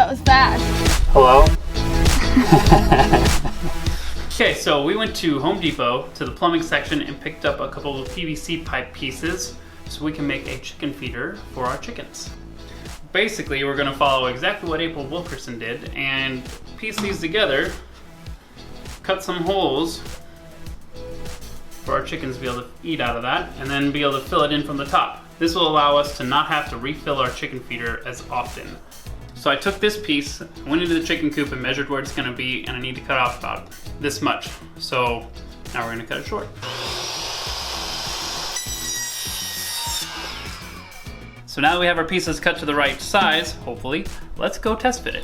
That was bad. Hello? Okay, so we went to Home Depot to the plumbing section and picked up a couple of PVC pipe pieces so we can make a chicken feeder for our chickens. Basically, we're going to follow exactly what April Wilkerson did and piece these together, cut some holes for our chickens to be able to eat out of that, and then be able to fill it in from the top. This will allow us to not have to refill our chicken feeder as often. So I took this piece, went into the chicken coop and measured where it's going to be, and I need to cut off about this much. So now we're going to cut it short. So now that we have our pieces cut to the right size, hopefully, let's go test fit it.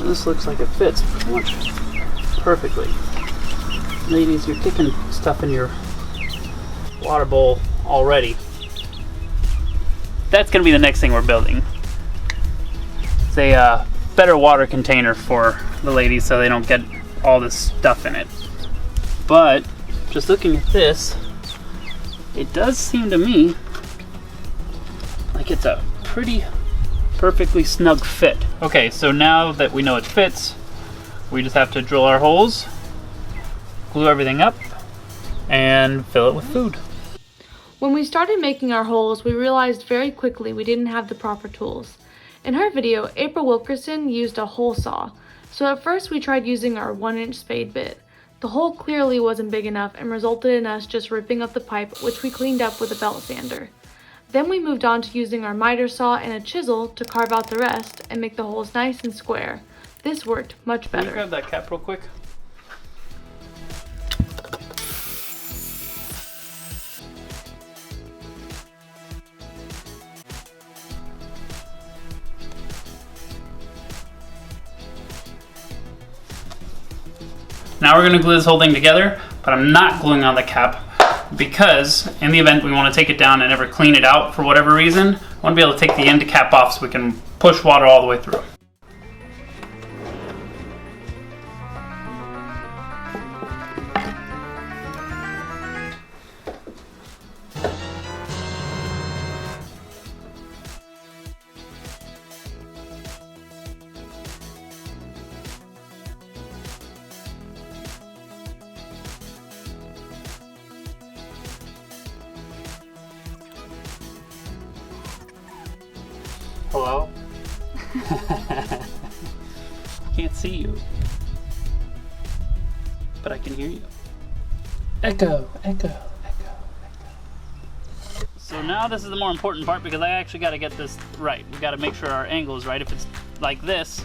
This looks like it fits pretty much perfectly. Ladies, you're kicking stuff in your water bowl already. That's gonna be the next thing we're building. It's a better water container for the ladies so they don't get all this stuff in it. But just looking at this, it does seem to me like it's a pretty perfectly snug fit. Okay, so now that we know it fits, we just have to drill our holes, glue everything up, and fill it with food. When we started making our holes, we realized very quickly we didn't have the proper tools. In her video, April Wilkerson used a hole saw, so at first we tried using our 1-inch spade bit. The hole clearly wasn't big enough and resulted in us just ripping up the pipe, which we cleaned up with a belt sander. Then we moved on to using our miter saw and a chisel to carve out the rest and make the holes nice and square. This worked much better. Can you grab that cap real quick? Now we're going to glue this whole thing together, but I'm not gluing on the cap because in the event we want to take it down and never clean it out for whatever reason, I want to be able to take the end cap off so we can push water all the way through. Hello? Can't see you, but I can hear you. Echo, echo, echo, echo. So now this is the more important part because I actually got to get this right. We got to make sure our angle is right. If it's like this,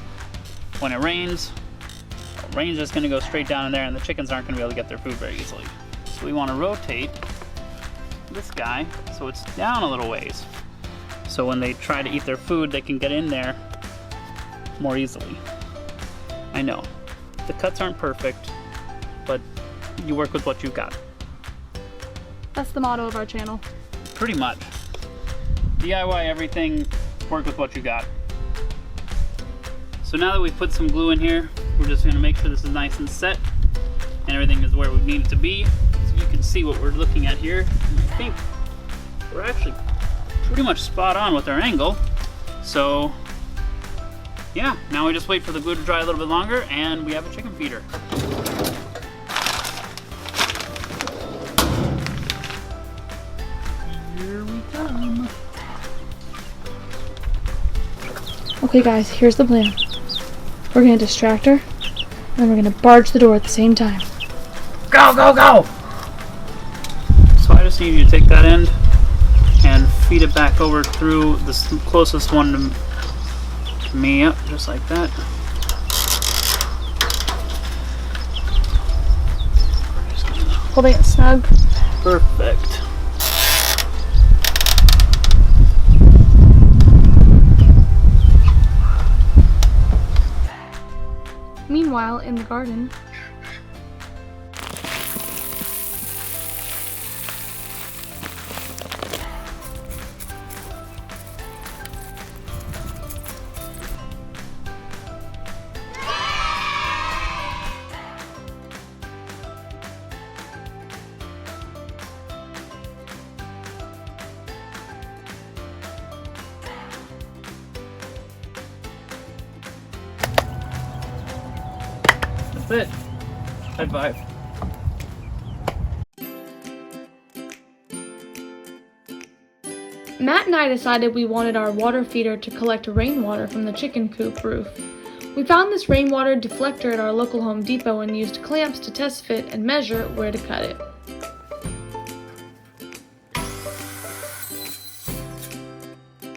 when it rains is just going to go straight down in there and the chickens aren't going to be able to get their food very easily. So we want to rotate this guy so it's down a little ways. So when they try to eat their food, they can get in there more easily. I know, the cuts aren't perfect, but you work with what you've got. That's the motto of our channel. Pretty much. DIY everything, work with what you got. So now that we've put some glue in here, we're just gonna make sure this is nice and set and everything is where we need it to be. So you can see what we're looking at here. And I think we're actually pretty much spot on with our angle. So yeah, now we just wait for the glue to dry a little bit longer and we have a chicken feeder. Here we come. Okay guys, here's the plan. We're gonna distract her, and we're gonna barge the door at the same time. Go, go, go! So I just need you to take that end and feed it back over through the closest one to me. Yep, just like that. Holding it snug. Perfect. Meanwhile, in the garden, it. High five. Matt and I decided we wanted our water feeder to collect rainwater from the chicken coop roof. We found this rainwater deflector at our local Home Depot and used clamps to test fit and measure where to cut it.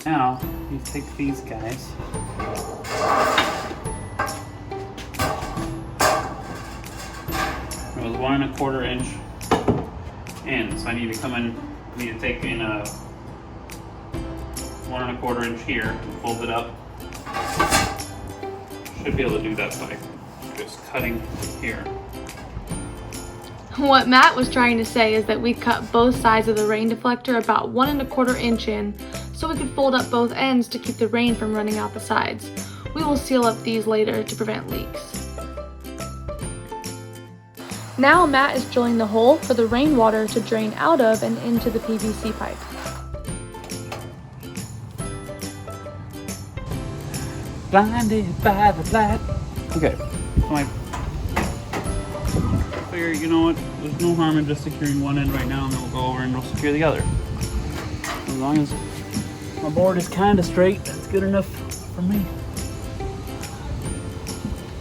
Now, you take these guys. It was 1 1/4 inch in, so I need to take in a 1 1/4 inch here and fold it up. Should be able to do that by just cutting here. What Matt was trying to say is that we cut both sides of the rain deflector about 1 1/4 inch in so we could fold up both ends to keep the rain from running out the sides. We will seal up these later to prevent leaks. Now Matt is drilling the hole for the rainwater to drain out of and into the PVC pipe. Blinded by the light. Okay, so I figure, you know what, there's no harm in just securing one end right now and then we'll go over and we'll secure the other. As long as my board is kind of straight, that's good enough for me.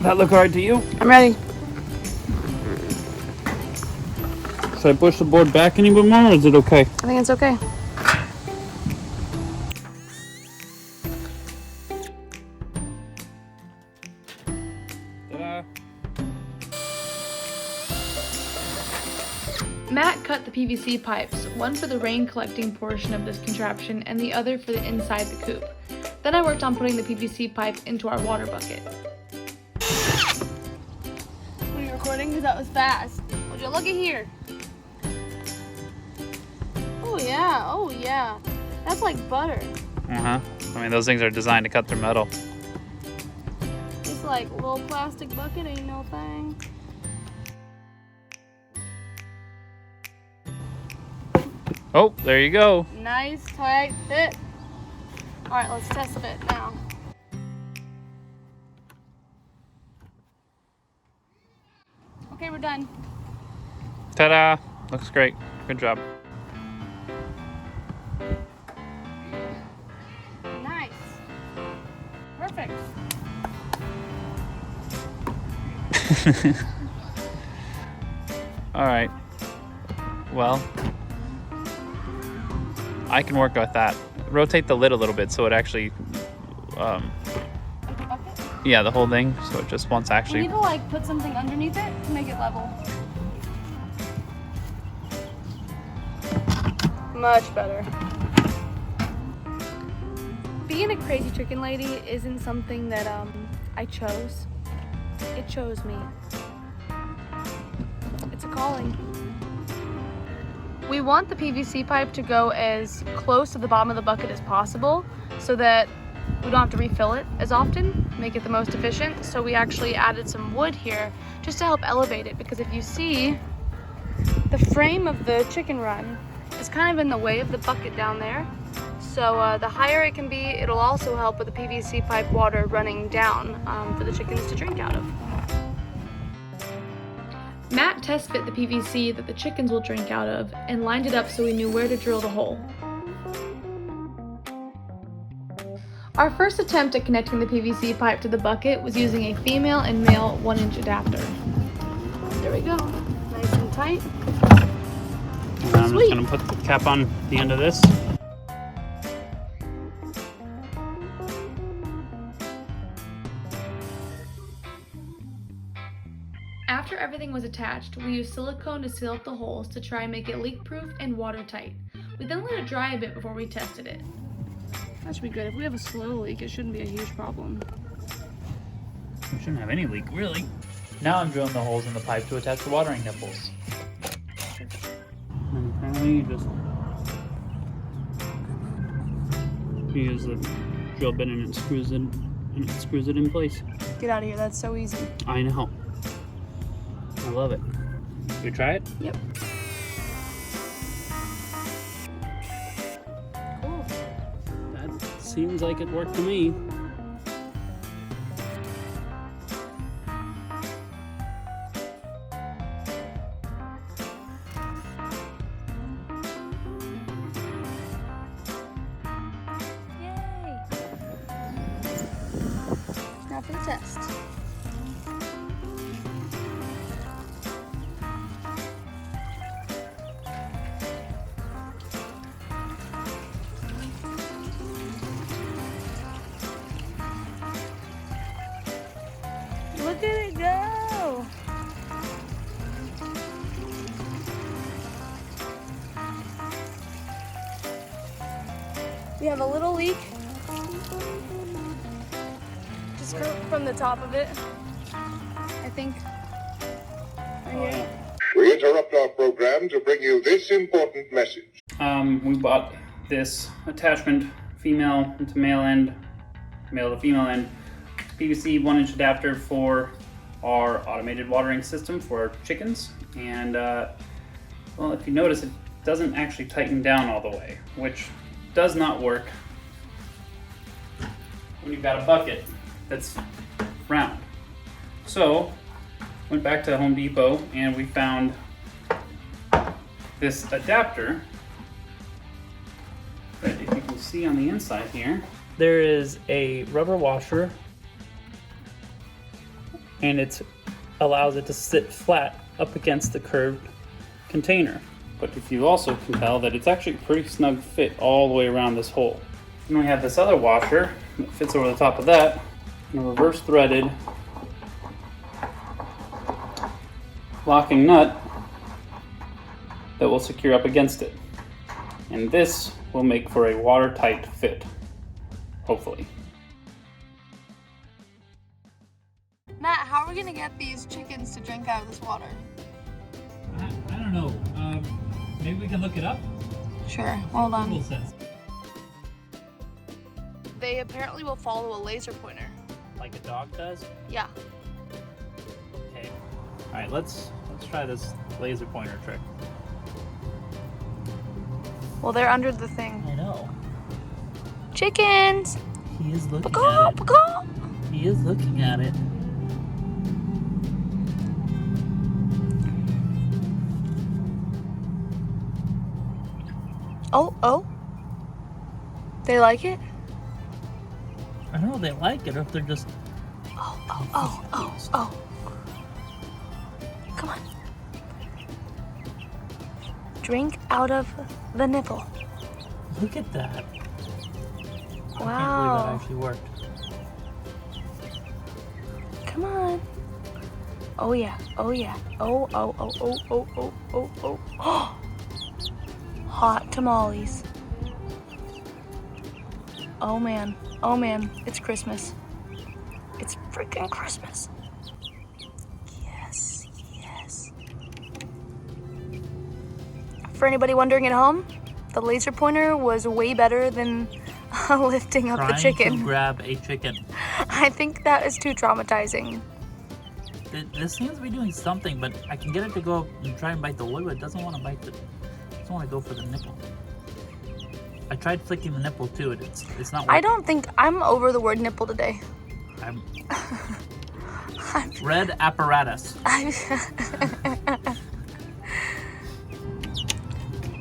That look alright to you? I'm ready. Should I push the board back any bit more or is it okay? I think it's okay. Ta-da. Matt cut the PVC pipes, one for the rain collecting portion of this contraption and the other for the inside the coop. Then I worked on putting the PVC pipe into our water bucket. Were you recording? Because that was fast. Would you look at here? Oh yeah. That's like butter. I mean, those things are designed to cut through metal. It's like a little plastic bucket, ain't no thing. Oh, there you go. Nice tight fit. Alright, let's test fit now. Okay, we're done. Ta-da! Looks great. Good job. Nice. Perfect. All right. Well, I can work with that. Rotate the lid a little bit so it actually, Okay. yeah, the whole thing. So it just wants We actually. need to like put something underneath it to make it level. Much better. Being a crazy chicken lady isn't something that I chose. It chose me. It's a calling. We want the PVC pipe to go as close to the bottom of the bucket as possible so that we don't have to refill it as often, make it the most efficient. So we actually added some wood here just to help elevate it, because if you see, the frame of the chicken run is kind of in the way of the bucket down there. So the higher it can be, it'll also help with the PVC pipe water running down for the chickens to drink out of. Matt test fit the PVC that the chickens will drink out of and lined it up so we knew where to drill the hole. Our first attempt at connecting the PVC pipe to the bucket was using a female and male 1-inch adapter. There we go, nice and tight. And I'm Sweet. just gonna put the cap on the end of this. After everything was attached, we used silicone to seal up the holes to try and make it leak-proof and watertight. We then let it dry a bit before we tested it. That should be good. If we have a slow leak, it shouldn't be a huge problem. We shouldn't have any leak, really. Now I'm drilling the holes in the pipe to attach the watering nipples. And apparently you just use the drill bit and it screws it in place. Get out of here, that's so easy. I know. I love it. Should we try it? Yep. Cool. That seems like it worked to me. off and test. Look at it go! We have a little leak. Just from the top of it, I think. Right here. We interrupt our program to bring you this important message. We bought this attachment, female to male end, male to female end, PVC 1-inch adapter for our automated watering system for our chickens. And well, if you notice, it doesn't actually tighten down all the way, which does not work when you've got a bucket that's round. So went back to Home Depot and we found this adapter that, if you can see on the inside here, there is a rubber washer and it allows it to sit flat up against the curved container. But if you also can tell that it's actually a pretty snug fit all the way around this hole. And we have this other washer that fits over the top of that, and a reverse threaded locking nut that will secure up against it. And this will make for a watertight fit, hopefully. Matt, how are we gonna get these chickens to drink out of this water? I don't know. Maybe we can look it up? Sure, hold on. Google says. They apparently will follow a laser pointer. Like a dog does? Yeah. Okay. Alright, let's try this laser pointer trick. Well, they're under the thing. I know. Chickens! He is looking Paka, at it. paka. He is looking at it. Oh. They like it? I don't know if they like it or if they're just... Oh. Come on. Drink out of the nipple. Look at that. I can't believe that Wow. actually worked. Come on. Oh yeah. Oh. Hot tamales. Oh man. It's Christmas. It's freaking Christmas. Yes. For anybody wondering at home, the laser pointer was way better than lifting up the chicken. Trying to grab a chicken. I think that is too traumatizing. This seems to be doing something, but I can get it to go up and try and bite the wood, but it doesn't want to bite the... It doesn't want to go for the nipple. I tried flicking the nipple too, it's not working. I don't think I'm over the word nipple today. I'm... Red apparatus.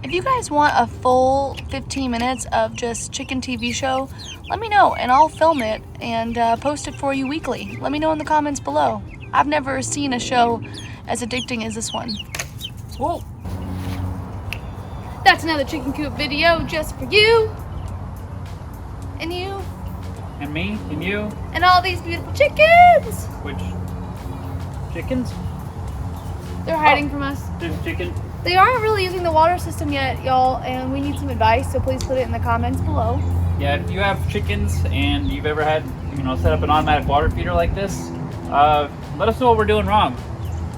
If you guys want a full 15 minutes of just chicken TV show, let me know and I'll film it and post it for you weekly. Let me know in the comments below. I've never seen a show as addicting as this one. Whoa! That's another chicken coop video just for you. And you. And me, and you. And all these beautiful chickens. Which chickens? They're hiding from us. There's a chicken. They aren't really using the water system yet, y'all, and we need some advice, so please put it in the comments below. Yeah, if you have chickens and you've ever had, set up an automatic water feeder like this, let us know what we're doing wrong,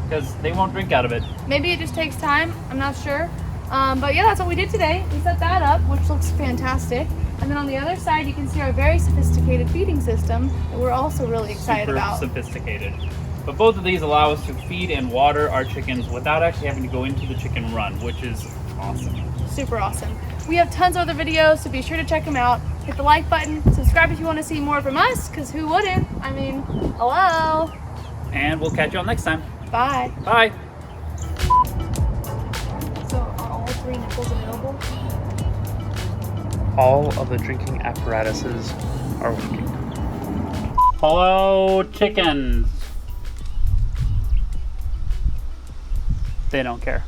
because they won't drink out of it. Maybe it just takes time, I'm not sure. But yeah, that's what we did today. We set that up, which looks fantastic. And then on the other side, you can see our very sophisticated feeding system that we're also really excited about. Super sophisticated. But both of these allow us to feed and water our chickens without actually having to go into the chicken run, which is awesome. Super awesome. We have tons of other videos, so be sure to check them out. Hit the like button, subscribe if you want to see more from us, because who wouldn't? I mean, hello. And we'll catch you all next time. Bye. Bye. So are all 3 nipples available? All of the drinking apparatuses are working. Hello, chickens. They don't care.